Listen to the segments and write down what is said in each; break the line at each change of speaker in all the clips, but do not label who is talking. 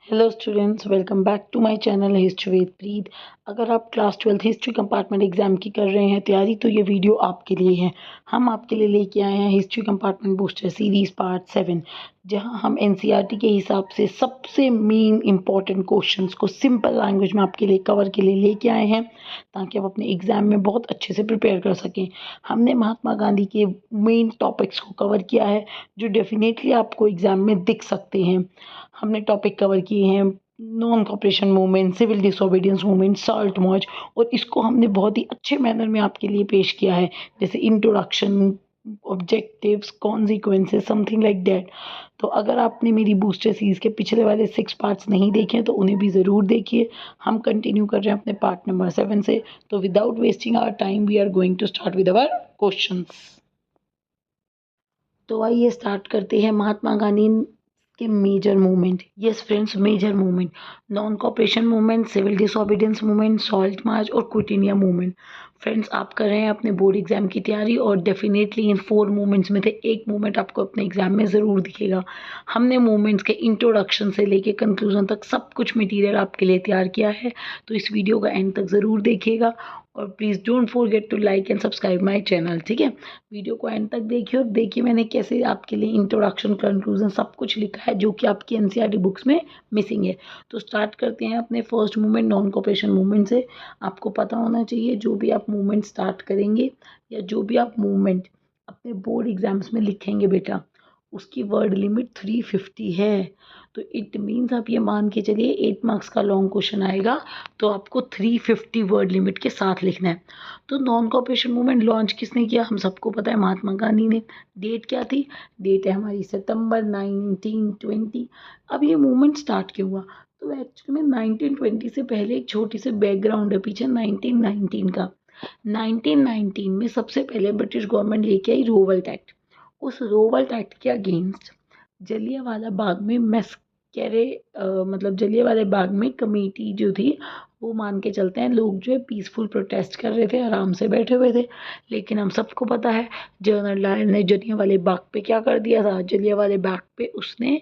Hello students, welcome back to my channel history with Preet. अगर आप class 12th history compartment exam की कर रहे हैं तैयारी तो ये वीडियो आपके लिए है। हम आपके लिए लेके आए हैं history compartment booster series part 7, जहां हम एनसीईआरटी के हिसाब से सबसे मेन इंपॉर्टेंट क्वेश्चंस को सिंपल लैंग्वेज में आपके लिए कवर के लिए लेके आए हैं, ताकि आप अपने एग्जाम में बहुत अच्छे से प्रिपेयर कर सकें। हमने महात्मा गांधी के मेन टॉपिक्स को कवर किया है, जो डेफिनेटली आपको एग्जाम में दिख सकते हैं। हमने टॉपिक कवर किए हैं non cooperation movement, civil disobedience movement, salt march, और इसको हमने बहुत ही अच्छे मैनर में आपके लिए पेश किया है, जैसे introduction, objectives, consequences, something like that. तो अगर आपने मेरी बूस्टर सीरीज के पिछले वाले 6 पार्ट्स नहीं देखे हैं तो उन्हें भी ज़रूर देखिए। हम कंटिन्यू कर रहे हैं अपने पार्ट नंबर 7 से। तो without wasting our time we are going to start with our questions. तो आइए स्टार्ट करते हैं महात्मा गांधी के major movement. Yes friends, major movement, non cooperation movement, civil disobedience movement, salt march और क्विट इंडिया मूवमेंट। फ्रेंड्स, आप कर रहे हैं अपने बोर्ड एग्जाम की तैयारी और डेफिनेटली इन 4 मूवमेंट्स में से एक मूवमेंट आपको अपने एग्जाम में ज़रूर दिखेगा। हमने मूवमेंट्स के इंट्रोडक्शन से लेके कंक्लूजन तक सब कुछ मटेरियल आपके लिए तैयार किया है, तो इस वीडियो का एंड तक ज़रूर देखिएगा। और please don't forget to like and subscribe my channel, ठीक है। वीडियो को एंड तक देखिए और देखिए मैंने कैसे आपके लिए इंट्रोडक्शन, कंक्लूजन सब कुछ लिखा है जो कि आपकी एनसीईआरटी बुक्स में मिसिंग है। तो स्टार्ट करते हैं अपने first movement, non cooperation movement से। आपको पता होना चाहिए, जो भी आप मूवमेंट स्टार्ट करेंगे या जो भी आप मूवमेंट अपने बोर्ड एग्जाम्स में लिखेंगे बेटा, उसकी वर्ड लिमिट 350 है। तो इट मीन्स आप ये मान के चलिए 8 मार्क्स का लॉन्ग क्वेश्चन आएगा तो आपको 350 वर्ड लिमिट के साथ लिखना है। तो नॉन कॉपरेशन मूवमेंट लॉन्च किसने किया, हम सबको पता है, महात्मा गांधी ने। डेट क्या थी, डेट है हमारी सितंबर 1920। अब ये मूवमेंट स्टार्ट क्यों हुआ, तो एक्चुअली में 1920 से पहले एक छोटी सी बैकग्राउंड है पीछे 1919 का। 1919 में सबसे पहले ब्रिटिश गवर्नमेंट लेके आई रोवल्ट एक्ट। उस रोवल्ट एक्ट के अगेंस्ट जलियांवाला बाग में मैस्करे मतलब जलियांवाला बाग में कमेटी जो थी, वो मान के चलते हैं लोग जो है पीसफुल प्रोटेस्ट कर रहे थे, आराम से बैठे हुए थे। लेकिन हम सबको पता है जनरल डायर ने जलियांवाले बाग पे क्या कर दिया था, जलियांवाले बाग पे उसने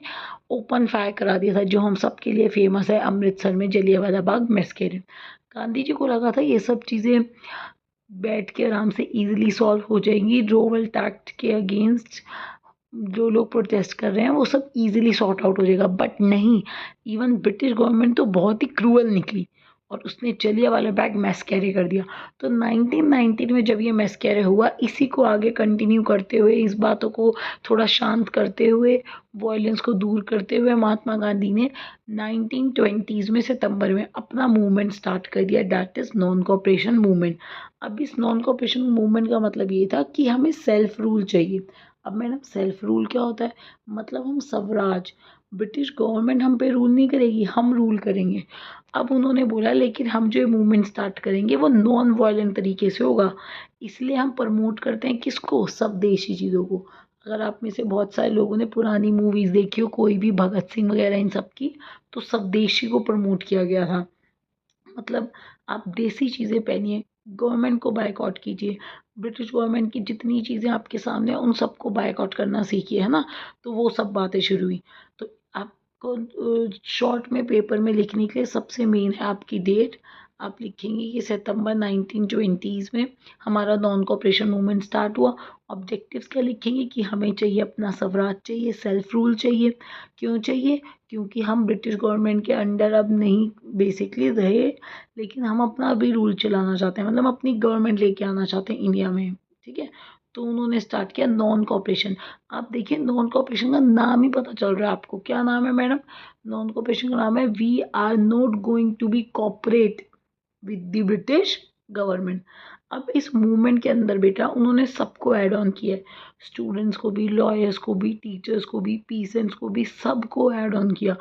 ओपन फायर करा दिया था, जो हम सबके लिए फेमस है, अमृतसर में जलियांवाला बाग मैस्करे। गांधी जी को लगा था ये सब चीज़ें बैठ के आराम से इजीली सॉल्व हो जाएंगी, रोवल्ट एक्ट के अगेंस्ट जो लोग प्रोटेस्ट कर रहे हैं वो सब इजीली सॉर्ट आउट हो जाएगा। बट नहीं, इवन ब्रिटिश गवर्नमेंट तो बहुत ही क्रूअल निकली और उसने जलियांवाला बाग मैस्करे कर दिया। तो 1919 में जब ये मैस्करे हुआ, इसी को आगे कंटिन्यू करते हुए, इस बातों को थोड़ा शांत करते हुए, वॉयलेंस को दूर करते हुए, महात्मा गांधी ने 1920s में सितंबर में अपना मूवमेंट स्टार्ट कर दिया, that is non cooperation movement. अब इस नॉन कॉपरेशन मूवमेंट का मतलब ये था कि हमें सेल्फ रूल चाहिए। अब मैडम, सेल्फ रूल क्या होता है, मतलब हम स्वराज, ब्रिटिश गवर्नमेंट हम पे रूल नहीं करेगी, हम रूल करेंगे। अब उन्होंने बोला लेकिन हम जो मूवमेंट स्टार्ट करेंगे वो नॉन वायलेंट तरीके से होगा, इसलिए हम प्रमोट करते हैं किसको, स्वदेशी चीज़ों को। अगर आप में से बहुत सारे लोगों ने पुरानी मूवीज़ देखी हो, कोई भी भगत सिंह वगैरह इन सब की, तो स्वदेशी को प्रमोट किया गया था। मतलब आप देसी चीज़ें पहनिए, गवर्नमेंट को बायकॉट कीजिए, ब्रिटिश गवर्नमेंट की जितनी चीज़ें आपके सामने हैं उन सबको बायकॉट करना सीखिए, है ना। तो वो सब बातें शुरू हुई। तो आपको शॉर्ट में पेपर में लिखने के लिए सबसे मेन है आपकी डेट। आप लिखेंगे कि सितंबर 1920s में हमारा नॉन कॉपरेशन मूवमेंट स्टार्ट हुआ। ऑब्जेक्टिव्स क्या लिखेंगे कि हमें चाहिए अपना स्वराज चाहिए, सेल्फ रूल चाहिए। क्यों चाहिए, क्योंकि हम ब्रिटिश गवर्नमेंट के अंडर अब नहीं बेसिकली रहे, लेकिन हम अपना भी रूल चलाना चाहते हैं, मतलब अपनी गवर्नमेंट लेके आना चाहते हैं इंडिया में, ठीक है। तो उन्होंने स्टार्ट किया नॉन कॉपरेशन। आप देखिए नॉन कॉपरेशन का नाम ही पता चल रहा है आपको, क्या नाम है मैडम, नॉन कॉपरेशन का नाम है we are not going to be cooperate with the British government. अब इस मूवमेंट के अंदर बेटा उन्होंने सबको ऐड ऑन किया है, स्टूडेंट्स को भी, लॉयर्स को भी, टीचर्स को भी, पीसेंट्स को भी, सबको ऐड ऑन किया।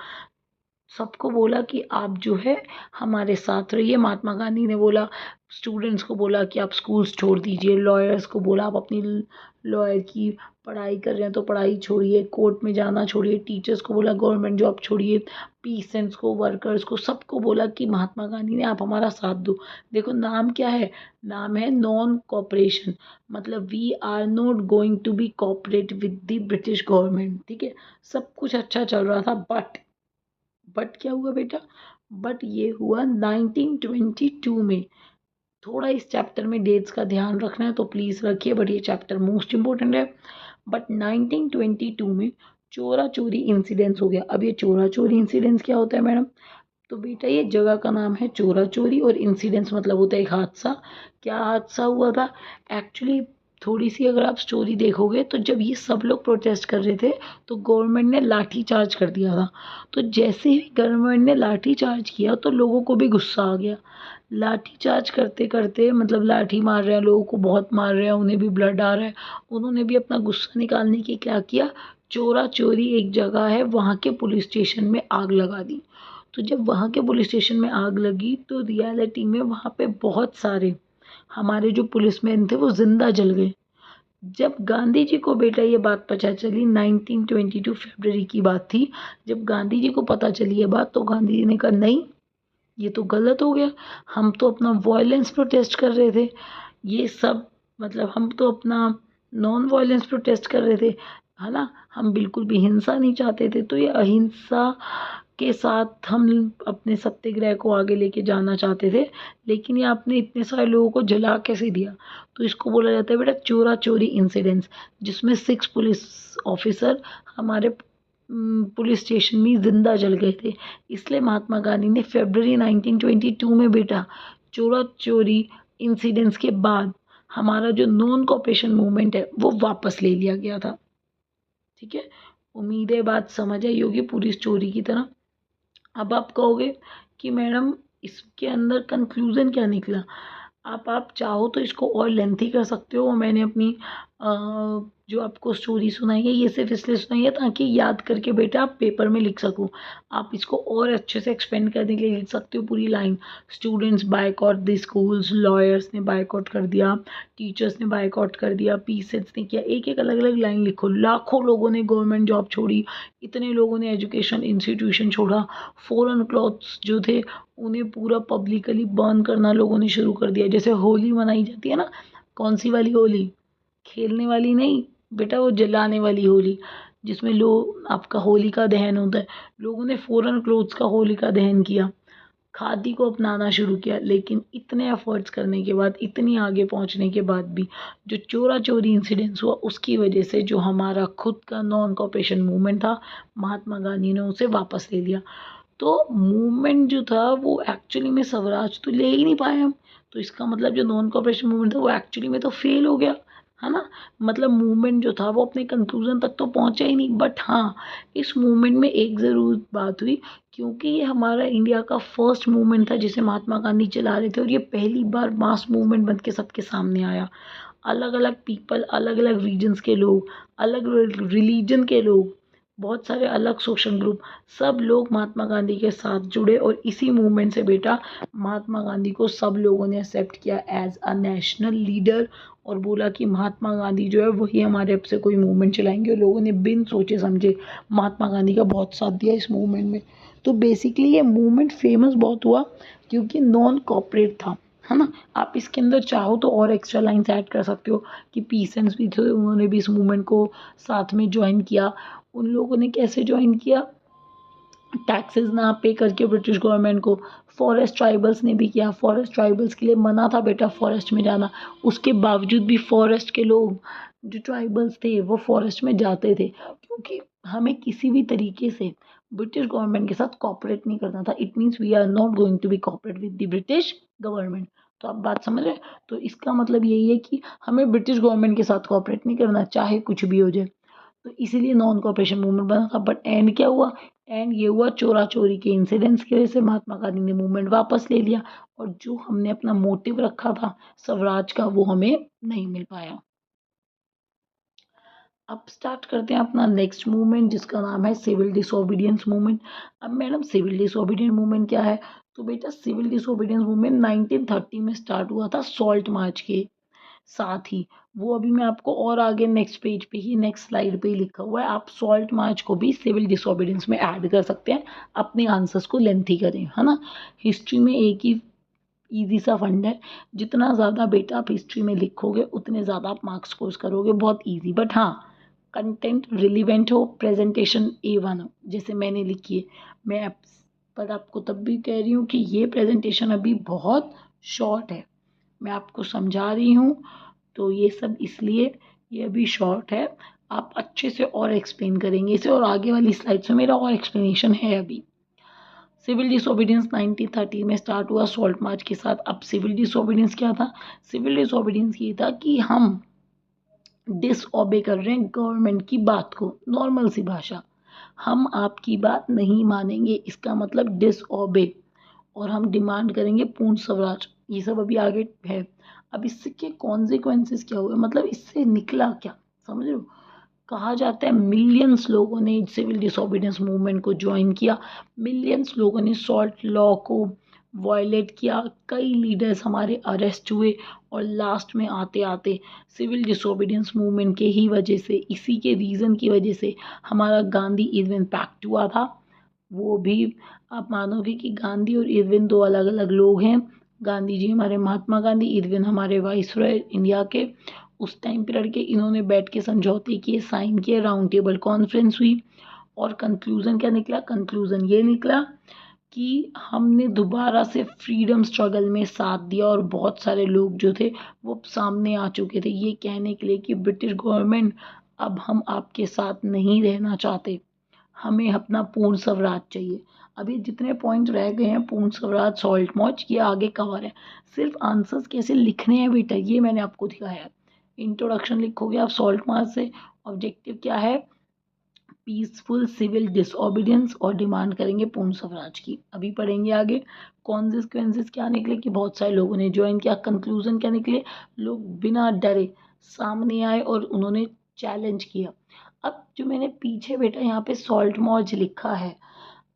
सबको बोला कि आप जो है हमारे साथ रहिए। महात्मा गांधी ने बोला, स्टूडेंट्स को बोला कि आप स्कूल्स छोड़ दीजिए, लॉयर्स को बोला आप अपनी लॉयर की पढ़ाई कर रहे हैं तो पढ़ाई छोड़िए, कोर्ट में जाना छोड़िए, टीचर्स को बोला गवर्नमेंट जॉब छोड़िए, पीसेंट्स को, वर्कर्स को, सबको बोला कि महात्मा गांधी ने आप हमारा साथ दो। देखो नाम क्या है, नाम है नॉन कॉपरेशन, मतलब we are not going to be cooperate with the British government, ठीक है। सब कुछ अच्छा चल रहा था, बट क्या हुआ बेटा, बट ये हुआ 1922 में। थोड़ा इस चैप्टर में डेट्स का ध्यान रखना है तो प्लीज़ रखिए, बट ये चैप्टर मोस्ट इंपॉर्टेंट है। बट 1922 में चोरा चोरी इंसिडेंस हो गया। अब ये चोरा चोरी इंसिडेंस क्या होता है मैडम, तो बेटा ये जगह का नाम है चोरा चोरी, और इंसिडेंस मतलब होता है एक हादसा। क्या हादसा हुआ था एक्चुअली, थोड़ी सी अगर आप स्टोरी देखोगे तो जब ये सब लोग प्रोटेस्ट कर रहे थे तो गवर्नमेंट ने लाठी चार्ज कर दिया था। तो जैसे ही गवर्नमेंट ने लाठी चार्ज किया तो लोगों को भी गुस्सा आ गया। लाठी चार्ज करते करते मतलब लाठी मार रहे हैं, लोगों को बहुत मार रहे हैं, उन्हें भी ब्लड आ रहा है। उन्होंने भी अपना गुस्सा निकालने की क्या किया, चोरा चोरी एक जगह है वहाँ के पुलिस स्टेशन में आग लगा दी। तो जब वहाँ के पुलिस स्टेशन में आग लगी तो रियलिटी में वहाँ पे बहुत सारे हमारे जो पुलिसमैन थे वो जिंदा जल गए। जब गांधी जी को बेटा ये बात पता चली, 1922 फरवरी की बात थी, जब गांधी जी को पता चली ये बात तो गांधी जी ने कहा नहीं, ये तो गलत हो गया। हम तो अपना वॉयलेंस प्रोटेस्ट कर रहे थे, ये सब मतलब हम तो अपना नॉन वॉयलेंस प्रोटेस्ट कर रहे थे, है ना, हम बिल्कुल भी हिंसा नहीं चाहते थे। तो ये अहिंसा के साथ हम अपने सत्याग्रह को आगे लेके जाना चाहते थे, लेकिन ये आपने इतने सारे लोगों को जला कैसे दिया। तो इसको बोला जाता है बेटा चोरा चोरी इंसिडेंट्स, जिसमें 6 पुलिस ऑफिसर हमारे पुलिस स्टेशन में जिंदा जल गए थे। इसलिए महात्मा गांधी ने फरवरी 1922 में बेटा चोरा चोरी इंसिडेंट्स के बाद हमारा जो नॉन कॉपरेशन मूवमेंट है वो वापस ले लिया गया था। ठीक है, उम्मीद है बात समझ आई होगी पूरी स्टोरी की तरह। अब आप कहोगे कि मैडम इसके अंदर कंक्लूजन क्या निकला। आप चाहो तो इसको और लेंथी कर सकते हो। मैंने अपनी जो आपको स्टोरी सुनाई है ये सिर्फ इसलिए सुनाई है ताकि याद करके बेटा आप पेपर में लिख सको। आप इसको और अच्छे से एक्सपेंड करने के लिए लिख सकते हो पूरी line. Students boycott the schools, lawyers ने बायकॉट कर दिया, टीचर्स ने बायकॉट कर दिया, पीसेंट्स ने किया, एक एक अलग अलग लाइन लिखो। लाखों लोगों ने गवर्नमेंट जॉब छोड़ी, इतने लोगों ने एजुकेशन इंस्टीट्यूशन छोड़ा, फॉरेन क्लॉथ्स जो थे उन्हें पूरा पब्लिकली बर्न करना लोगों ने शुरू कर दिया। जैसे होली मनाई जाती है ना, कौन सी वाली होली, खेलने वाली नहीं बेटा, वो जलाने वाली होली, जिसमें लोग आपका होली का दहन होता है। लोगों ने फॉरेन क्लोथ्स का होली का दहन किया, खादी को अपनाना शुरू किया। लेकिन इतने एफर्ट्स करने के बाद, इतनी आगे पहुंचने के बाद भी जो चोरा चोरी इंसिडेंस हुआ उसकी वजह से जो हमारा खुद का नॉन कॉपरेशन मूवमेंट था, महात्मा गांधी ने उसे वापस ले लिया। तो मूवमेंट जो था वो एक्चुअली में स्वराज तो ले ही नहीं पाए हम। तो इसका मतलब जो नॉन कॉपरेशन मूवमेंट था वो एक्चुअली में तो फेल हो गया, है ना। मतलब मूवमेंट जो था वो अपने कंक्लूजन तक तो पहुंचा ही नहीं। बट हाँ, इस मूवमेंट में एक ज़रूर बात हुई, क्योंकि ये हमारा इंडिया का फर्स्ट मूवमेंट था जिसे महात्मा गांधी चला रहे थे, और ये पहली बार मास मूवमेंट बन के सबके सामने आया। अलग अलग पीपल, अलग अलग रीजन्स के लोग, अलग रिलीजन के लोग, बहुत सारे अलग सोशल ग्रुप, सब लोग महात्मा गांधी के साथ जुड़े। और इसी मूवमेंट से बेटा महात्मा गांधी को सब लोगों ने एक्सेप्ट किया एज अ नेशनल लीडर, और बोला कि महात्मा गांधी जो है वही हमारे अब से कोई मूवमेंट चलाएंगे। और लोगों ने बिन सोचे समझे महात्मा गांधी का बहुत साथ दिया इस मूवमेंट में। तो बेसिकली ये मूवमेंट फेमस बहुत हुआ क्योंकि नॉन कॉपरेट था, है ना। आप इसके अंदर चाहो तो और एक्स्ट्रा लाइन्स ऐड कर सकते हो कि पीसेंट्स भी थे, उन्होंने भी इस मूवमेंट को साथ में ज्वाइन किया। उन लोगों ने कैसे ज्वाइन किया, टैक्सेस ना पे करके ब्रिटिश गवर्नमेंट को। फॉरेस्ट ट्राइबल्स ने भी किया, फॉरेस्ट ट्राइबल्स के लिए मना था बेटा फॉरेस्ट में जाना, उसके बावजूद भी फॉरेस्ट के लोग जो ट्राइबल्स थे वो फॉरेस्ट में जाते थे, क्योंकि हमें किसी भी तरीके से ब्रिटिश गवर्नमेंट के साथ कॉपरेट नहीं करना था। It means we are not going to be cooperate with the British government. तो आप बात समझ रहे हैं। तो इसका मतलब यही है कि हमें ब्रिटिश गवर्नमेंट के साथ कॉपरेट नहीं करना, चाहे कुछ भी हो जाए। तो इसीलिए नॉन कॉपरेशन मूवमेंट बना था। बट एंड क्या हुआ, एंड ये हुआ चोरा चोरी के इंसिडेंट्स की वजह से महात्मा गांधी ने मूवमेंट वापस ले लिया, और जो हमने अपना मोटिव रखा था स्वराज का वो हमें नहीं मिल पाया। अब स्टार्ट करते हैं अपना नेक्स्ट मूवमेंट जिसका नाम है सिविल डिसोबीडियंस मूवमेंट। अब मैडम सिविल डिसोबीडियंस मूवमेंट क्या है, तो बेटा सिविल डिसोबीडियंस मूवमेंट 1930 में स्टार्ट हुआ था सॉल्ट मार्च के साथ ही। वो अभी मैं आपको और आगे नेक्स्ट पेज पे ही, नेक्स्ट स्लाइड पे ही लिखा हुआ है। आप सॉल्ट मार्च को भी सिविल डिसोबीडियंस में ऐड कर सकते हैं, अपने आंसर्स को लेंथी करें, है ना। हिस्ट्री में एक ही ईजी सा फंड है, जितना ज़्यादा बेटा आप हिस्ट्री में लिखोगे उतने ज़्यादा आप मार्क्स स्कोर करोगे, बहुत ईजी। बट हाँ, कंटेंट रिलीवेंट हो, प्रेजेंटेशन A1 हो, जैसे मैंने लिखी है। मैं पर आपको तब भी कह रही हूँ कि ये प्रेजेंटेशन अभी बहुत शॉर्ट है, मैं आपको समझा रही हूँ। तो ये सब इसलिए ये अभी शॉर्ट है, आप अच्छे से और एक्सप्लेन करेंगे इसे, और आगे वाली स्लाइड्स में मेरा और एक्सप्लेनेशन है अभी। सिविल डिसोबीडियंस 1930 में स्टार्ट हुआ सॉल्ट मार्च के साथ। अब सिविल डिसोबीडियंस क्या था? सिविल डिसोबीडियंस ये था कि हम डिसओबे कर रहे हैं गवर्नमेंट की बात को, नॉर्मल सी भाषा, हम आपकी बात नहीं मानेंगे, इसका मतलब डिसओबे, और हम डिमांड करेंगे पूर्ण स्वराज। ये सब अभी आगे है। अब इसके कॉन्सिक्वेंसेस क्या हुए, मतलब इससे निकला क्या, समझ रहे हो? कहा जाता है मिलियंस लोगों ने सिविल डिसोबीडियंस मूवमेंट को ज्वाइन किया, मिलियंस लोगों ने सॉल्ट लॉ को वायलेट किया, कई लीडर्स हमारे अरेस्ट हुए, और लास्ट में आते आते सिविल डिसोबीडियंस मूवमेंट के ही वजह से, इसी के रीज़न की वजह से हमारा गांधी इरविन पैक्ट हुआ था। वो भी आप मानोगे कि गांधी और इरविन दो अलग अलग लोग हैं। गांधी जी हमारे महात्मा गांधी, इरविन हमारे वाइसरॉय इंडिया के, उस टाइम पीरियड के। इन्होंने बैठ के समझौते किए, साइन किए, राउंड टेबल कॉन्फ्रेंस हुई, और कंक्लूज़न क्या निकला? कंक्लूज़न ये निकला कि हमने दोबारा से फ्रीडम स्ट्रगल में साथ दिया, और बहुत सारे लोग जो थे वो सामने आ चुके थे ये कहने के लिए कि ब्रिटिश गवर्नमेंट, अब हम आपके साथ नहीं रहना चाहते, हमें अपना पूर्ण स्वराज चाहिए। अभी जितने पॉइंट रह गए हैं, पूर्ण स्वराज, सॉल्ट मार्च, ये आगे कवर है। सिर्फ आंसर्स कैसे लिखने हैं बेटा, ये मैंने आपको दिखाया है। इंट्रोडक्शन लिखोगे आप सॉल्ट मार्च से, ऑब्जेक्टिव क्या है? पीसफुल सिविल डिसओबीडियंस, और डिमांड करेंगे पूर्ण स्वराज की। अभी पढ़ेंगे आगे कॉन्सिक्वेंसेस क्या निकले कि बहुत सारे लोगों ने ज्वाइन किया। कंक्लूजन क्या निकले? लोग बिना डरे सामने आए और उन्होंने चैलेंज किया। अब जो मैंने पीछे बेटा यहाँ पे सॉल्ट मार्च लिखा है,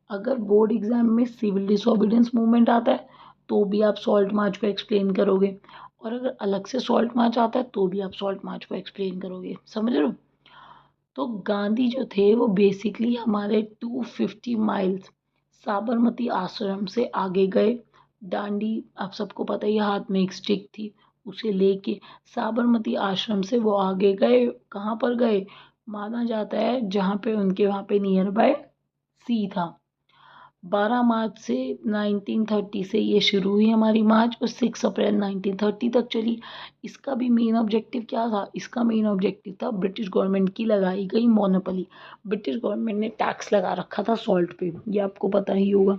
अगर बोर्ड एग्जाम में सिविल डिसोबीडियंस मूवमेंट आता है तो भी आप सॉल्ट मार्च को एक्सप्लेन करोगे, और अगर अलग से सॉल्ट मार्च आता है तो भी आप सॉल्ट मार्च को एक्सप्लेन करोगे, समझ रहे हो? तो गांधी जो थे वो बेसिकली हमारे 250 माइल्स साबरमती आश्रम से आगे गए। डांडी, आप सबको पता ही है, हाथ में एक स्टिक थी, उसे लेके साबरमती आश्रम से वो आगे गए। कहाँ पर गए? माना जाता है जहाँ पे उनके वहाँ पे नियर बाय सी था। 12 मार्च से 1930 से ये शुरू हुई हमारी मार्च, और 6 अप्रैल 1930 तक चली। इसका भी मेन ऑब्जेक्टिव क्या था? इसका मेन ऑब्जेक्टिव था ब्रिटिश गवर्नमेंट की लगाई गई मोनोपोली। ब्रिटिश गवर्नमेंट ने टैक्स लगा रखा था सॉल्ट पे, ये आपको पता ही होगा।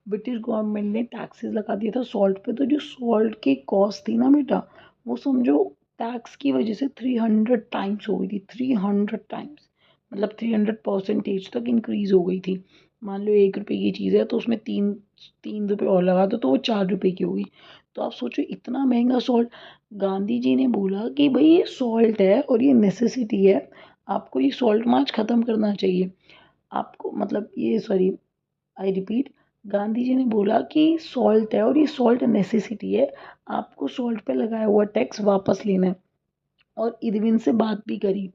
ब्रिटिश गवर्नमेंट ने टैक्सेस लगा दिया था सॉल्ट पे, तो जो सॉल्ट की कॉस्ट थी ना बेटा, वो समझो टैक्स की वजह से 300 टाइम्स हो गई थी। 300 टाइम्स मतलब 300% तक इंक्रीज हो गई थी। मान लो 1 रुपए की चीज़ है तो उसमें तीन तीन रुपए और लगा दो तो वो 4 रुपए की होगी। तो आप सोचो इतना महंगा सॉल्ट। गांधी जी ने बोला कि भाई ये सॉल्ट है और ये नेसेसिटी है, आपको ये सॉल्ट मार्च ख़त्म करना चाहिए। आपको मतलब ये sorry, I repeat, Gandhi ji ने बोला कि सॉल्ट है और ये सॉल्ट नेसेसिटी है, आपको सॉल्ट पे लगाया हुआ टैक्स वापस लेना है। और इरविन से बात भी करी,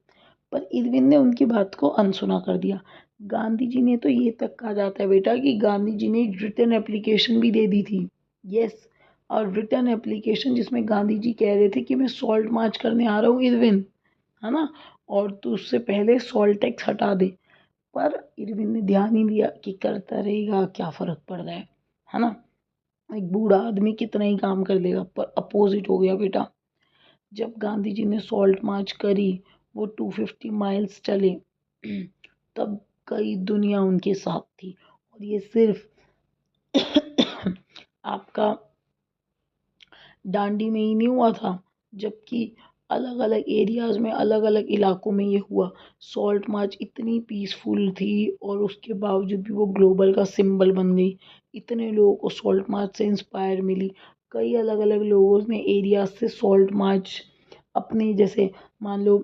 पर इरविन ने उनकी बात को अनसुना कर दिया। गांधी जी ने तो ये तक कहा जाता है बेटा कि गांधी जी ने रिटर्न एप्लीकेशन भी दे दी थी। यस, और रिटर्न एप्लीकेशन जिसमें गांधी जी कह रहे थे कि मैं सॉल्ट मार्च करने आ रहा हूँ इरविन, है ना, और तो उससे पहले सॉल्ट टैक्स हटा दे। पर इरविन ने ध्यान ही दिया कि करता रहेगा, क्या फ़र्क पड़ रहा है ना, एक बूढ़ा आदमी कितना ही काम कर लेगा। पर अपोजिट हो गया बेटा। जब गांधी जी ने सॉल्ट मार्च करी, वो 250 माइल्स चले, तब कई दुनिया उनके साथ थी। और ये सिर्फ आपका डांडी में ही नहीं हुआ था, जबकि अलग अलग एरियाज में, अलग अलग इलाकों में ये हुआ। सॉल्ट मार्च इतनी पीसफुल थी और उसके बावजूद भी वो ग्लोबल का सिंबल बन गई। इतने लोगों को सॉल्ट मार्च से इंस्पायर मिली। कई अलग अलग लोगों ने एरिया से सॉल्ट मार्च अपने, जैसे मान लो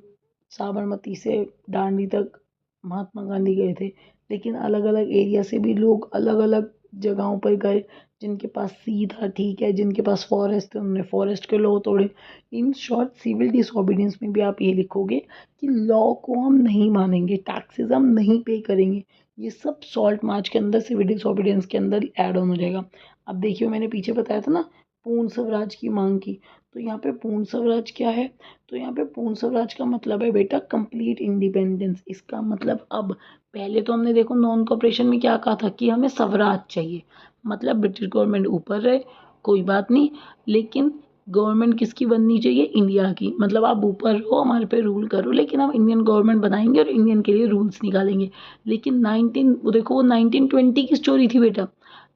साबरमती से दांडी तक महात्मा गांधी गए थे, लेकिन अलग अलग एरिया से भी लोग अलग अलग जगहों पर गए। जिनके पास सी था ठीक है, जिनके पास फॉरेस्ट थे उन्होंने फॉरेस्ट के लॉ तोड़े। इन शॉर्ट सिविल डिसोबीडियंस में भी आप ये लिखोगे कि लॉ को हम नहीं मानेंगे, टैक्सेस हम नहीं पे करेंगे। ये सब सॉल्ट मार्च के अंदर, सिविल डिसोबीडियंस के अंदर ऐड ऑन हो जाएगा। अब देखिए मैंने पीछे बताया था ना पूर्ण स्वराज की मांग की, तो यहाँ पे पूर्ण स्वराज क्या है? तो यहाँ पे पूर्ण स्वराज का मतलब है बेटा कंप्लीट इंडिपेंडेंस। इसका मतलब अब पहले तो हमने देखो नॉन कॉपरेशन में क्या कहा था कि हमें स्वराज चाहिए, मतलब ब्रिटिश गवर्नमेंट ऊपर रहे कोई बात नहीं, लेकिन गवर्नमेंट किसकी बननी चाहिए, इंडिया की। मतलब आप ऊपर हो हमारे पे रूल करो, लेकिन हम इंडियन गवर्नमेंट बनाएंगे और इंडियन के लिए रूल्स निकालेंगे। लेकिन 1920 की स्टोरी थी बेटा,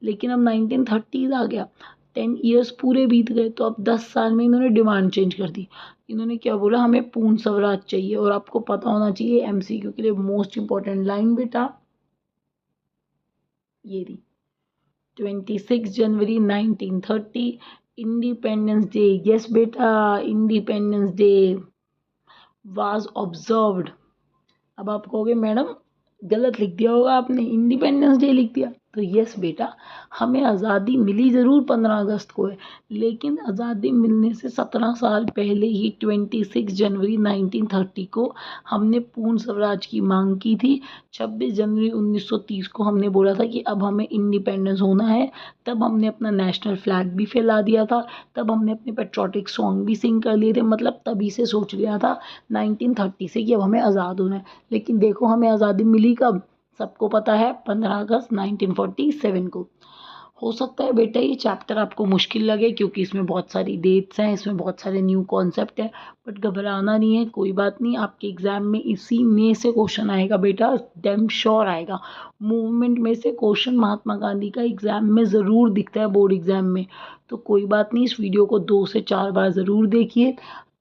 लेकिन अब 1930 आ गया, 10 ईयर्स पूरे बीत गए, तो अब 10 साल में इन्होंने डिमांड चेंज कर दी। इन्होंने क्या बोला, हमें पूर्ण स्वराज चाहिए। और आपको पता होना चाहिए एमसीक्यू के लिए मोस्ट इंपॉर्टेंट लाइन बेटा, ये रही, 26 जनवरी 1930 इंडिपेंडेंस डे। यस बेटा, इंडिपेंडेंस डे वाज ऑब्जर्व्ड। अब आप कहोगे मैडम गलत लिख दिया होगा आपने, इंडिपेंडेंस डे लिख दिया। तो यस बेटा, हमें आज़ादी मिली ज़रूर 15 अगस्त को है, लेकिन आज़ादी मिलने से 17 साल पहले ही 26 जनवरी 1930 को हमने पूर्ण स्वराज की मांग की थी। 26 जनवरी 1930 को हमने बोला था कि अब हमें इंडिपेंडेंस होना है। तब हमने अपना नेशनल फ्लैग भी फैला दिया था, तब हमने अपने पेट्रोटिक सॉन्ग भी सिंग कर लिए थे। मतलब तभी से सोच लिया था 1930 से कि अब हमें आज़ाद होना है। लेकिन देखो हमें आज़ादी मिली कब, सबको पता है 15 अगस्त 1947 को। हो सकता है बेटा ये चैप्टर आपको मुश्किल लगे, क्योंकि इसमें बहुत सारी डेट्स हैं, इसमें बहुत सारे न्यू कॉन्सेप्ट हैं, बट घबराना नहीं है, कोई बात नहीं। आपके एग्जाम में इसी में से क्वेश्चन आएगा बेटा, डैम श्योर आएगा। मूवमेंट में से क्वेश्चन महात्मा गांधी का एग्जाम में ज़रूर दिखता है, बोर्ड एग्जाम में। तो कोई बात नहीं, इस वीडियो को 2 से 4 बार ज़रूर देखिए।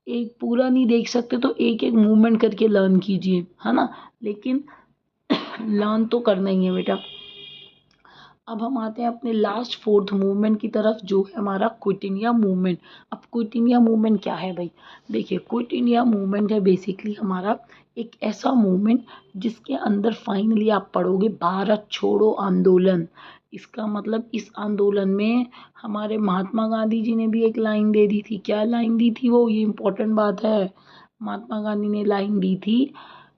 एक पूरा नहीं देख सकते तो एक एक मूवमेंट करके लर्न कीजिए, है ना, लेकिन लर्न तो करना ही है बेटा। अब हम आते हैं अपने लास्ट फोर्थ मूवमेंट की तरफ, जो है हमारा क्विट इंडिया मूवमेंट। अब क्विट इंडिया मूवमेंट क्या है भाई, देखिए क्विट इंडिया मूवमेंट है बेसिकली हमारा एक ऐसा मूवमेंट जिसके अंदर फाइनली आप पढ़ोगे भारत छोड़ो आंदोलन। इसका मतलब इस आंदोलन में हमारे महात्मा गांधी जी ने भी एक लाइन दे दी थी। क्या लाइन दी थी वो, ये इंपॉर्टेंट बात है। महात्मा गांधी ने लाइन दी थी,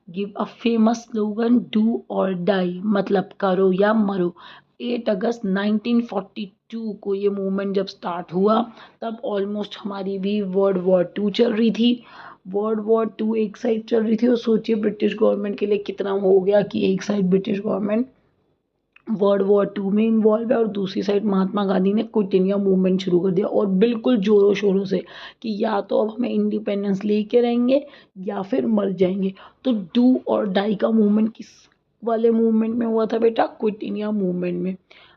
give a famous slogan, do और डाई, मतलब करो या मरो। 8 अगस्त 1942 को ये मूवमेंट जब स्टार्ट हुआ, तब ऑलमोस्ट हमारी भी वर्ल्ड वॉर 2 चल रही थी। वर्ल्ड वॉर 2 एक साइड चल रही थी, और सोचिए ब्रिटिश गवर्नमेंट के लिए कितना हो गया कि एक side British government world war 2 में इन्वॉल्व है, और दूसरी साइड महात्मा गांधी ने क्विट इंडिया मूवमेंट शुरू कर दिया, और बिल्कुल जोरों शोरों से, कि या तो अब हमें इंडिपेंडेंस लेके रहेंगे या फिर मर जाएंगे। तो डू और डाई का मूवमेंट किस वाले मूवमेंट में हुआ था बेटा, क्विट इंडिया मूवमेंट में।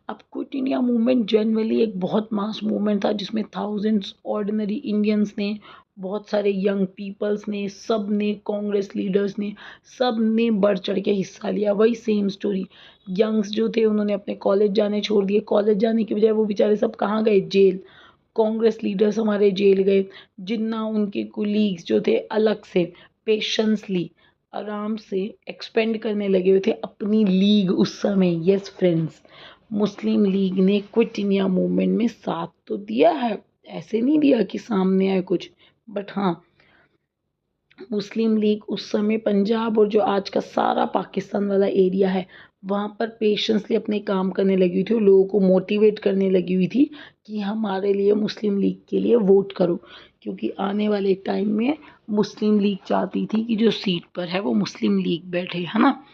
अब क्विट इंडिया मूवमेंट जनरली एक बहुत मास मूवमेंट था, जिसमें थाउजेंड्स ऑर्डिनरी इंडियंस ने, बहुत सारे यंग पीपल्स ने, सब ने, कांग्रेस लीडर्स ने, सब ने बढ़ चढ़ के हिस्सा लिया। वही सेम स्टोरी, यंग्स जो थे उन्होंने अपने कॉलेज जाने छोड़ दिए, कॉलेज जाने की बजाय वो बेचारे सब कहाँ गए, जेल। कांग्रेस लीडर्स हमारे जेल गए, जिन्ना उनके कुलीग्स जो थे अलग से पेशेंसली आराम से एक्सपेंड करने लगे हुए थे अपनी लीग उस समय। यस फ्रेंड्स, मुस्लिम लीग ने क्विट इंडिया मूवमेंट में साथ तो दिया है, ऐसे नहीं दिया कि सामने आए कुछ, बट हाँ मुस्लिम लीग उस समय पंजाब और जो आज का सारा पाकिस्तान वाला एरिया है, वहाँ पर पेशेंसली अपने काम करने लगी हुई थी, और लोगों को मोटिवेट करने लगी हुई थी कि हमारे लिए मुस्लिम लीग के लिए वोट करो, क्योंकि आने वाले टाइम में मुस्लिम लीग चाहती थी कि जो सीट पर है वो मुस्लिम लीग बैठे, है ना।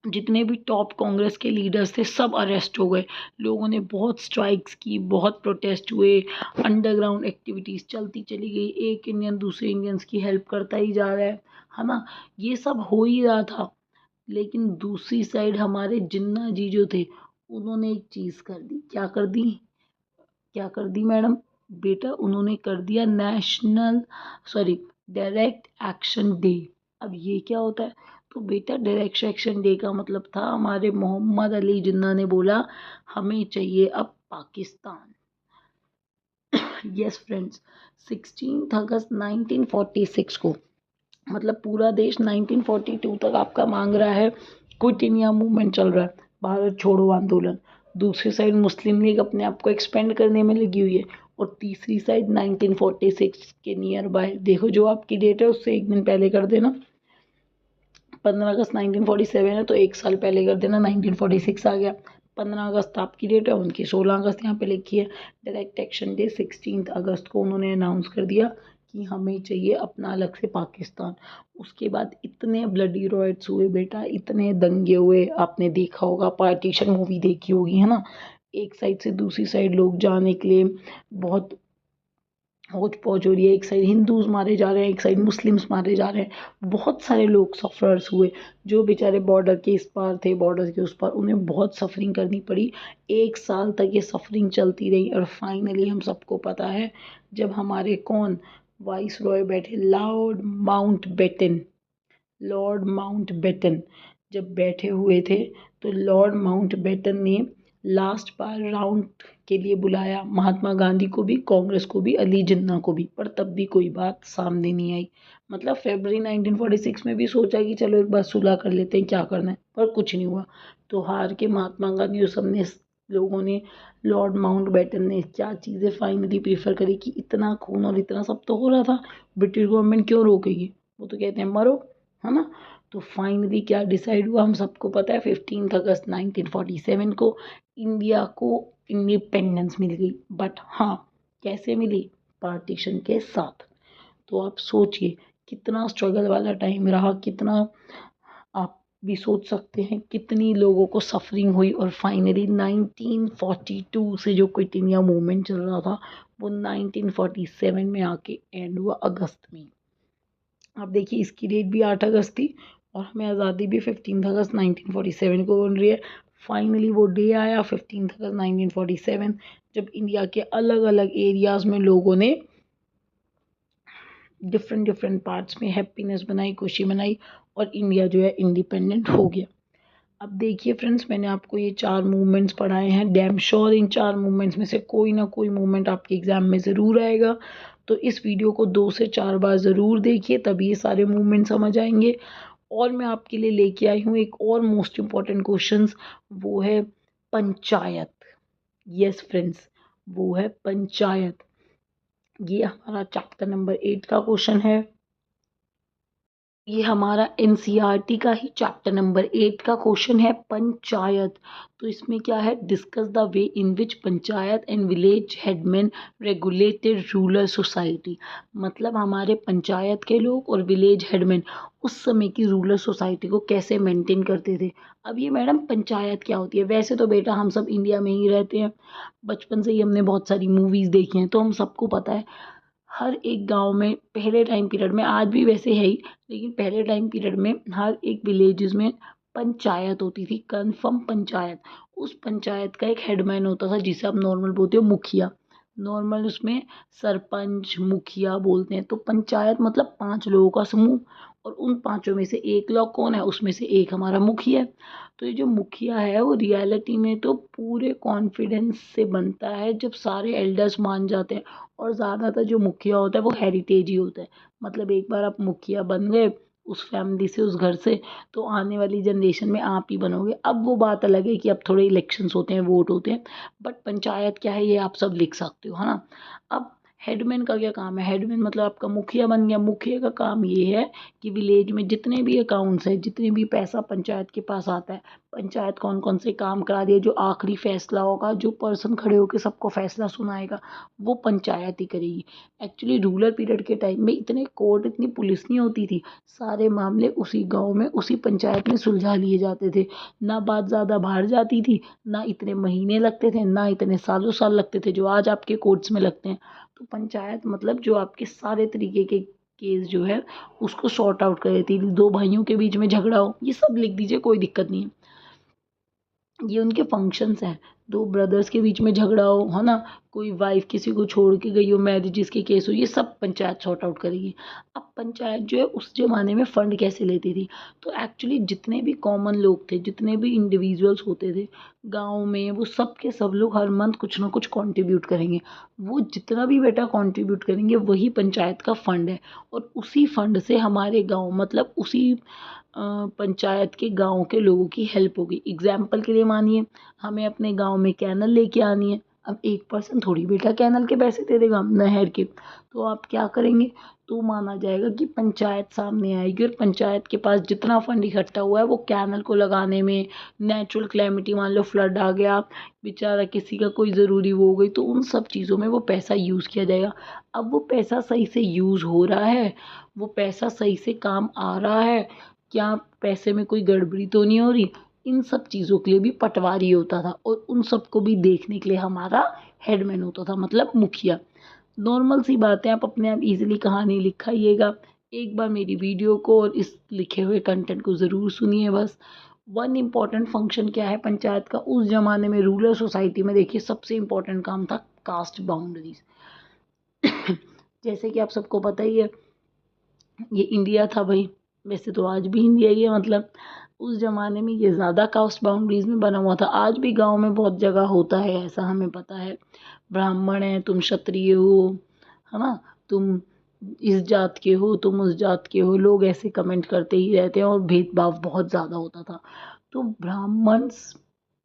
जितने भी टॉप कांग्रेस के लीडर्स थे सब अरेस्ट हो गए, लोगों ने बहुत स्ट्राइक्स की, बहुत प्रोटेस्ट हुए, अंडरग्राउंड एक्टिविटीज़ चलती चली गई, एक इंडियन दूसरे इंडियंस की हेल्प करता ही जा रहा है ना, ये सब हो ही रहा था। लेकिन दूसरी साइड हमारे जिन्ना जी जो थे, उन्होंने एक चीज़ कर दी, क्या कर दी, क्या कर दी मैडम, बेटा उन्होंने कर दिया डायरेक्ट एक्शन डे। अब ये क्या होता है, तो बेटा डायरेक्ट एक्शन डे का मतलब था हमारे मोहम्मद अली जिन्ना ने बोला हमें चाहिए अब पाकिस्तान। यस फ्रेंड्स, 16 अगस्त 1946 को, मतलब पूरा देश 1942 तक आपका मांग रहा है, क्विट इंडिया मूवमेंट चल रहा है, भारत छोड़ो आंदोलन। दूसरी साइड मुस्लिम लीग अपने आप को एक्सपेंड करने में लगी हुई है, और तीसरी साइड 1946 के नियर बाय, देखो जो आपकी डेट है उससे एक दिन पहले कर देना, 15 अगस्त 1947 है तो एक साल पहले कर देना, 1946 आ गया। 15 अगस्त आपकी डेट है, उनकी 16 अगस्त यहाँ पे लिखी है। डायरेक्ट एक्शन डे 16 अगस्त को उन्होंने अनाउंस कर दिया कि हमें चाहिए अपना अलग से पाकिस्तान। उसके बाद इतने ब्लडी रॉयट्स हुए बेटा, इतने दंगे हुए, आपने देखा होगा, पार्टीशन मूवी देखी होगी है ना। एक साइड से दूसरी साइड लोग जाने के लिए बहुत हौच पौच हो रही है। एक साइड हिंदूज मारे जा रहे हैं, एक साइड मुस्लिम्स मारे जा रहे हैं। बहुत सारे लोग सफ़रर्स हुए, जो बेचारे बॉर्डर के इस पार थे, बॉर्डर के उस पार, उन्हें बहुत सफरिंग करनी पड़ी। 1 साल तक ये सफरिंग चलती रही और फाइनली हम सबको पता है, जब हमारे कौन वाइस रॉय बैठे, लॉर्ड माउंटबेटन जब बैठे हुए थे, तो लॉर्ड माउंटबेटन ने लास्ट बार राउंड के लिए बुलाया महात्मा गांधी को भी, कांग्रेस को भी, अली जिन्ना को भी, पर तब भी कोई बात सामने नहीं आई। मतलब फरवरी 1946 में भी सोचा कि चलो एक बार सुलह कर लेते हैं, क्या करना है, पर कुछ नहीं हुआ। तो हार के महात्मा गांधी और सबने लोगों ने, लॉर्ड माउंटबेटन ने क्या चीज़ें फाइनली प्रीफर करी कि इतना खून और इतना सब तो हो रहा था, ब्रिटिश गवर्नमेंट क्यों रोकेगी, वो तो कहते हैं मरो, है ना। तो फाइनली क्या डिसाइड हुआ हम सबको पता है, 15 अगस्त 1947 को इंडिया को इंडिपेंडेंस मिल गई। बट हाँ, कैसे मिली, पार्टीशन के साथ। तो आप सोचिए कितना स्ट्रगल वाला टाइम रहा, कितना, आप भी सोच सकते हैं कितनी लोगों को सफरिंग हुई। और फाइनली 1942 से जो क्विट इंडिया मूवमेंट चल रहा था, वो 1947 में आके एंड हुआ अगस्त में। अब देखिए इसकी डेट भी 8 अगस्त थी और हमें आज़ादी भी 15 अगस्त 1947 को बन रही है। फाइनली वो डे आया 15 अगस्त 1947, जब इंडिया के अलग अलग एरियाज़ में लोगों ने डिफरेंट डिफरेंट पार्ट्स में हैप्पीनेस बनाई, खुशी मनाई, और इंडिया जो है इंडिपेंडेंट हो गया। अब देखिए फ्रेंड्स, मैंने आपको ये 4 मूवमेंट्स पढ़ाए हैं। डैम श्योर इन 4 मूवमेंट्स में से कोई ना कोई मूवमेंट आपके एग्जाम में ज़रूर आएगा। तो इस वीडियो को 2 से 4 बार ज़रूर देखिए, तभी ये सारे मूवमेंट समझ आएंगे। और मैं आपके लिए लेके आई हूँ एक और मोस्ट इम्पॉर्टेंट क्वेश्चंस, वो है पंचायत। यस फ्रेंड्स, वो है पंचायत। ये हमारा चैप्टर नंबर 8 का क्वेश्चन है। ये हमारा एनसीईआरटी का ही चैप्टर नंबर 8 का क्वेश्चन है, पंचायत। तो इसमें क्या है, discuss the way in which panchayat and village headman regulated rural society. मतलब हमारे पंचायत के लोग और विलेज हेडमैन उस समय की रूरल सोसाइटी को कैसे मेंटेन करते थे। अब ये मैडम पंचायत क्या होती है, वैसे तो बेटा हम सब इंडिया में ही रहते हैं, बचपन से ही हमने बहुत सारी मूवीज़ देखी हैं, तो हम सबको पता है हर एक गांव में पहले टाइम पीरियड में, आज भी वैसे है ही, लेकिन पहले टाइम पीरियड में हर एक विलेजेस में पंचायत होती थी, कन्फर्म पंचायत। उस पंचायत का एक हेडमैन होता था, जिसे आप नॉर्मल बोलते हो मुखिया, नॉर्मल उसमें सरपंच मुखिया बोलते हैं। तो पंचायत मतलब 5 लोगों का समूह, और उन पांचों में से एक लोग कौन है, उसमें से एक हमारा मुखिया है। तो ये जो मुखिया है वो रियलिटी में तो पूरे कॉन्फिडेंस से बनता है जब सारे एल्डर्स मान जाते हैं। और ज़्यादातर जो मुखिया होता है वो हेरिटेज ही होता है, मतलब एक बार आप मुखिया बन गए उस फैमिली से, उस घर से, तो आने वाली जनरेशन में आप ही बनोगे। अब वो बात अलग है कि अब थोड़े इलेक्शंस होते हैं, वोट होते हैं, बट पंचायत क्या है ये आप सब लिख सकते हो, है ना। अब हेडमैन का क्या काम है, हेडमैन मतलब आपका मुखिया बन गया। मुखिया का काम ये है कि विलेज में जितने भी अकाउंट्स हैं, जितने भी पैसा पंचायत के पास आता है, पंचायत कौन कौन से काम करा रही है, जो आखिरी फैसला होगा, जो पर्सन खड़े होकर सबको फैसला सुनाएगा, वो पंचायत ही करेगी। एक्चुअली रूरल पीरियड के टाइम में इतने कोर्ट, इतनी पुलिस नहीं होती थी, सारे मामले उसी गांव में, उसी पंचायत में सुलझा लिए जाते थे। ना बात ज़्यादा बाहर जाती थी, ना इतने महीने लगते थे, ना इतने सालों साल लगते थे जो आज आपके कोर्ट्स में लगते हैं। तो पंचायत मतलब जो आपके सारे तरीके के केस जो है उसको सॉर्ट आउट कर देती थी। 2 भाइयों के बीच में झगड़ा हो, ये सब लिख दीजिए, कोई दिक्कत नहीं है, ये उनके फंक्शंस हैं। 2 ब्रदर्स के बीच में झगड़ा हो, है ना, कोई वाइफ किसी को छोड़ के गई हो, मैरिजेस के केस हो, ये सब पंचायत सॉर्ट आउट करेगी। अब पंचायत जो है उस ज़माने में फ़ंड कैसे लेती थी, तो एक्चुअली जितने भी कॉमन लोग थे, जितने भी इंडिविजुअल्स होते थे गाँव में, वो सब के सब लोग हर मंथ कुछ ना कुछ कंट्रीब्यूट करेंगे। वो जितना भी बेटा कंट्रीब्यूट करेंगे वही पंचायत का फ़ंड है, और उसी फ़ंड से हमारे गाँव, मतलब उसी पंचायत के गाँव के लोगों की हेल्प होगी। एग्जाम्पल के लिए मानिए हमें अपने गांव में कैनल लेके आनी है, अब एक पर्सन थोड़ी बेटा कैनल के पैसे दे देगा, नहर के। तो आप क्या करेंगे, तो माना जाएगा कि पंचायत सामने आएगी और पंचायत के पास जितना फंड इकट्ठा हुआ है वो कैनल को लगाने में, नेचुरल क्लैमिटी मान लो फ्लड आ गया, बेचारा किसी का कोई ज़रूरी वो हो गई, तो उन सब चीज़ों में वो पैसा यूज़ किया जाएगा। अब वो पैसा सही से यूज़ हो रहा है, वो पैसा सही से काम आ रहा है, क्या पैसे में कोई गड़बड़ी तो नहीं हो रही, इन सब चीज़ों के लिए भी पटवारी होता था और उन सबको भी देखने के लिए हमारा हेडमैन होता था, मतलब मुखिया। नॉर्मल सी बात है, आप अपने आप इजीली कहानी लिखाइएगा। एक बार मेरी वीडियो को और इस लिखे हुए कंटेंट को ज़रूर सुनिए बस। वन इम्पॉर्टेंट फंक्शन क्या है पंचायत का उस ज़माने में, रूरल सोसाइटी में देखिए सबसे इम्पॉर्टेंट काम था कास्ट बाउंड्रीज। जैसे कि आप सबको पता ही है, ये इंडिया था भाई, वैसे तो आज भी इंडिया ही है, मतलब उस ज़माने में ये ज़्यादा कास्ट बाउंड्रीज में बना हुआ था। आज भी गांव में बहुत जगह होता है ऐसा, हमें पता है। ब्राह्मण है, तुम क्षत्रिय हो, है ना, तुम इस जात के हो, तुम उस जात के हो, लोग ऐसे कमेंट करते ही रहते हैं और भेदभाव बहुत ज़्यादा होता था। तो ब्राह्मण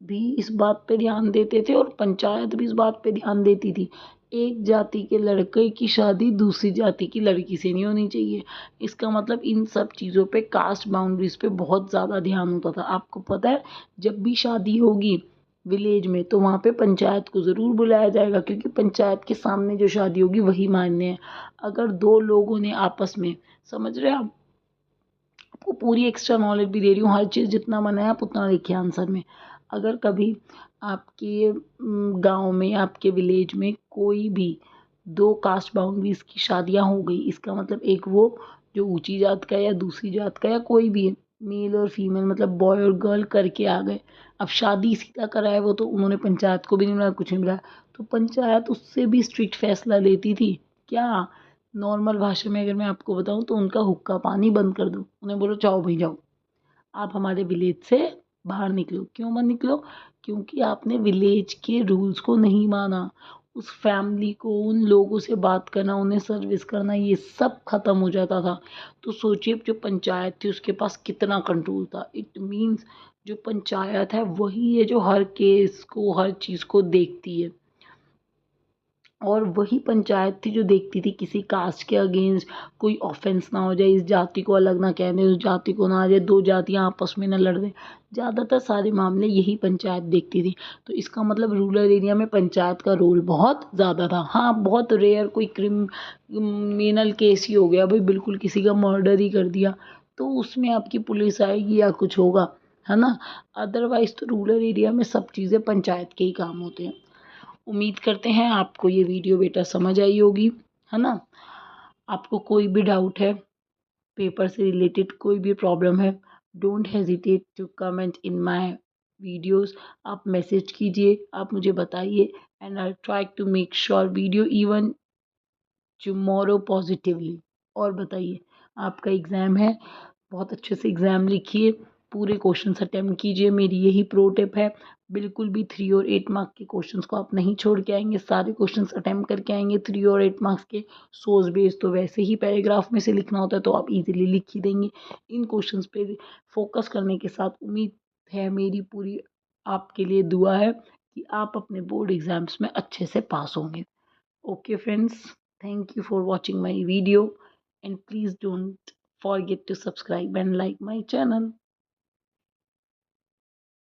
भी इस बात पे ध्यान देते थे और पंचायत भी इस बात पे ध्यान देती थी, एक जाति के लड़के की शादी दूसरी जाति की लड़की से नहीं होनी चाहिए। इसका मतलब इन सब चीज़ों पे, कास्ट बाउंड्रीज पे बहुत ज़्यादा ध्यान होता था। आपको पता है, जब भी शादी होगी विलेज में तो वहाँ पे पंचायत को ज़रूर बुलाया जाएगा, क्योंकि पंचायत के सामने जो शादी होगी वही मान्य है। अगर दो लोगों ने आपस में, समझ रहे हैं आप, आपको पूरी एक्स्ट्रा नॉलेज भी दे रही हूँ, हर चीज़ जितना मन है आप उतना लिखिए आंसर में। अगर कभी आपके गांव में, आपके विलेज में कोई भी दो कास्ट बाउंड्रीज की शादियां हो गई, इसका मतलब एक वो जो ऊंची जात का या दूसरी जात का या कोई भी है, मेल और फीमेल मतलब बॉय और गर्ल करके आ गए, अब शादी सीधा कराए वो, तो उन्होंने पंचायत को भी नहीं मिला, कुछ नहीं मिला, तो पंचायत उससे भी स्ट्रिक्ट फैसला लेती थी। क्या, नॉर्मल भाषा में अगर मैं आपको बताऊं तो उनका हुक्का पानी बंद कर दो, उन्हें बोलो जाओ भाई जाओ, आप हमारे विलेज से बाहर निकलो। क्यों मत निकलो, क्योंकि आपने विलेज के रूल्स को नहीं माना, उस फैमिली को, उन लोगों से बात करना, उन्हें सर्विस करना, ये सब खत्म हो जाता था। तो सोचिए जो पंचायत थी उसके पास कितना कंट्रोल था। इट मीन्स जो पंचायत है वही है जो हर केस को, हर चीज़ को देखती है, और वही पंचायत थी जो देखती थी किसी कास्ट के अगेंस्ट कोई ऑफेंस ना हो जाए, इस जाति को अलग ना कह दें, उस जाति को ना आ जाए, दो जातियाँ आपस में ना लड़ दें। ज़्यादातर सारे मामले यही पंचायत देखती थी। तो इसका मतलब रूरल एरिया में पंचायत का रोल बहुत ज़्यादा था। हाँ, बहुत रेयर कोई क्रिमिनल केस ही हो गया भाई, बिल्कुल किसी का मर्डर ही कर दिया, तो उसमें आपकी पुलिस आएगी या कुछ होगा, है ना। अदरवाइज तो रूरल एरिया में सब चीज़ें पंचायत के ही काम होते हैं। उम्मीद करते हैं आपको ये वीडियो बेटा समझ आई होगी, है ना। आपको कोई भी डाउट है, पेपर से रिलेटेड कोई भी प्रॉब्लम है, don't hesitate to comment in my videos. आप मैसेज कीजिए, आप मुझे बताइए, and I try to make sure video even tomorrow positively. और बताइए, आपका एग्ज़ाम है, बहुत अच्छे से एग्ज़ाम लिखिए, पूरे क्वेश्चंस अटेम्प्ट कीजिए, मेरी यही प्रो टिप है। बिल्कुल भी 3 और 8 मार्क के क्वेश्चंस को आप नहीं छोड़ के आएंगे, सारे क्वेश्चंस अटेम्प्ट करके आएंगे 3 और 8 मार्क्स के। सोर्स बेस तो वैसे ही पैराग्राफ में से लिखना होता है, तो आप इजीली लिख ही देंगे। इन क्वेश्चंस पे फोकस करने के साथ उम्मीद है, मेरी पूरी आपके लिए दुआ है कि आप अपने बोर्ड एग्ज़ाम्स में अच्छे से पास होंगे। Okay friends, thank you for watching my video, and please don't forget to subscribe and like my channel.